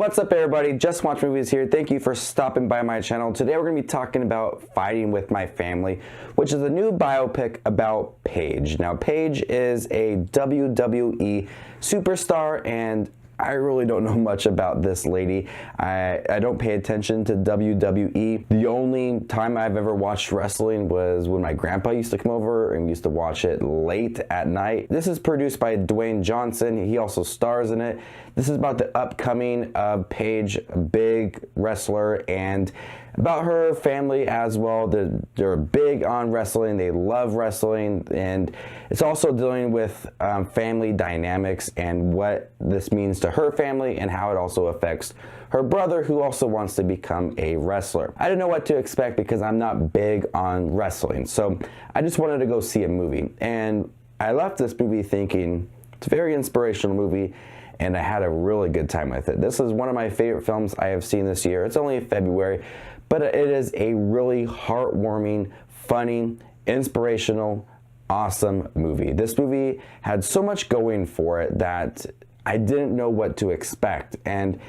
What's up everybody, Just Watch Movies here. Thank you for stopping by my channel. Today we're going to be talking about Fighting with My Family, which is a new biopic about Paige. Now Paige is a WWE superstar and I really don't know much about this lady. I don't pay attention to WWE. The only time I've ever watched wrestling was when my grandpa used to come over and we used to watch it late at night. This is produced by Dwayne Johnson. He also stars in it. This is about the upcoming of Paige, a big wrestler, and about her family as well. They're big on wrestling. They love wrestling, and it's also dealing with family dynamics and what this means to her family and how it also affects her brother, who also wants to become a wrestler. I didn't know what to expect because I'm not big on wrestling, so I just wanted to go see a movie, and I left this movie thinking it's a very inspirational movie, and I had a really good time with it. This is one of my favorite films I have seen this year. It's only February, but it is a really heartwarming, funny, inspirational, awesome movie. This movie had so much going for it that I didn't know what to expect. And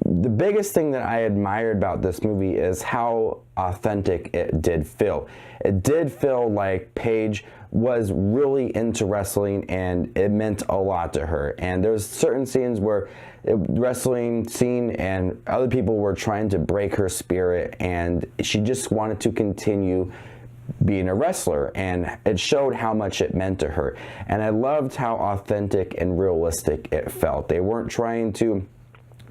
the biggest thing that I admired about this movie is how authentic it did feel. It did feel like Paige was really into wrestling and it meant a lot to her. And there's certain scenes where wrestling scene and other people were trying to break her spirit, and she just wanted to continue being a wrestler, and it showed how much it meant to her. And I loved how authentic and realistic it felt. They weren't trying to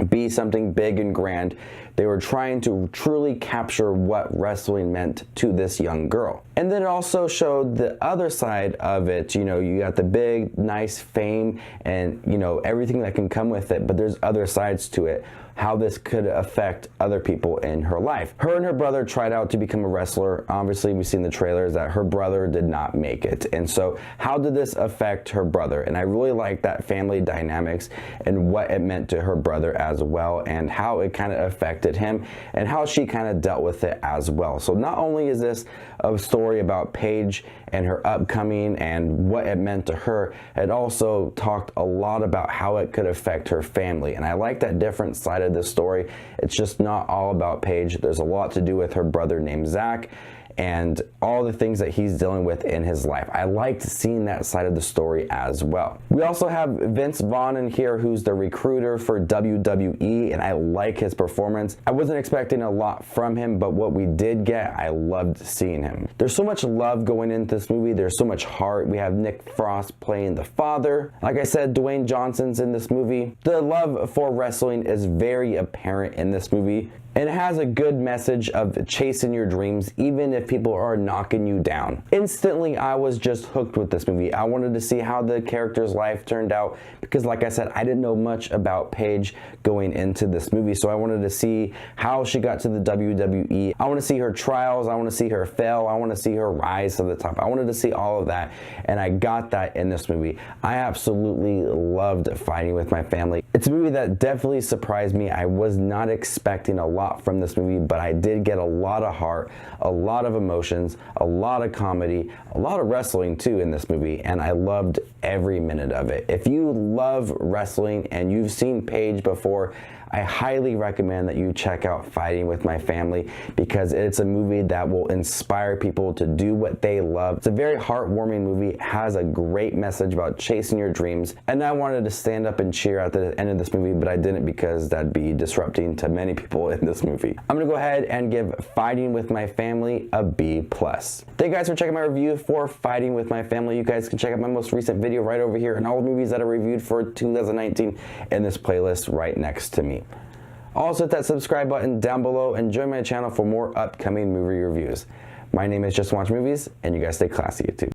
be something big and grand. They were trying to truly capture what wrestling meant to this young girl. And then it also showed the other side of it. You know, you got the big, nice fame and, you know, everything that can come with it, but there's other sides to it. How this could affect other people in her life. Her and her brother tried out to become a wrestler. Obviously, we've seen the trailers that her brother did not make it. And so how did this affect her brother? And I really like that family dynamics and what it meant to her brother as well, and how it kind of affected him and how she kind of dealt with it as well. So not only is this a story about Paige and her upcoming and what it meant to her, it also talked a lot about how it could affect her family. And I like that different side of this story. It's just not all about Paige. There's a lot to do with her brother named Zach and all the things that he's dealing with in his life. I liked seeing that side of the story as well. We also have Vince Vaughn in here, who's the recruiter for WWE, and I like his performance. I wasn't expecting a lot from him, but what we did get, I loved seeing him. There's so much love going into this movie. There's so much heart. We have Nick Frost playing the father. Like I said, Dwayne Johnson's in this movie. The love for wrestling is very apparent in this movie. And it has a good message of chasing your dreams, even if people are knocking you down. Instantly, I was just hooked with this movie. I wanted to see how the character's life turned out because, like I said, I didn't know much about Paige going into this movie. So I wanted to see how she got to the WWE. I want to see her trials. I want to see her fail. I want to see her rise to the top. I wanted to see all of that, and I got that in this movie. I absolutely loved Fighting with My Family. It's a movie that definitely surprised me. I was not expecting a lot from this movie, but I did get a lot of heart, a lot of emotions, a lot of comedy, a lot of wrestling too in this movie, and I loved every minute of it. If you love wrestling and you've seen Paige before, I highly recommend that you check out Fighting with My Family because it's a movie that will inspire people to do what they love. It's a very heartwarming movie. It has a great message about chasing your dreams, and I wanted to stand up and cheer at the end of this movie, but I didn't because that'd be disrupting to many people in this movie. I'm gonna go ahead and give Fighting with My Family a B+. Thank you guys for checking my review for Fighting with My Family. You guys can check out my most recent video right over here and all the movies that I reviewed for 2019 in this playlist right next to me. Also hit that subscribe button down below and join my channel for more upcoming movie reviews. My name is JustinWatchesMovies, and you guys stay classy, YouTube.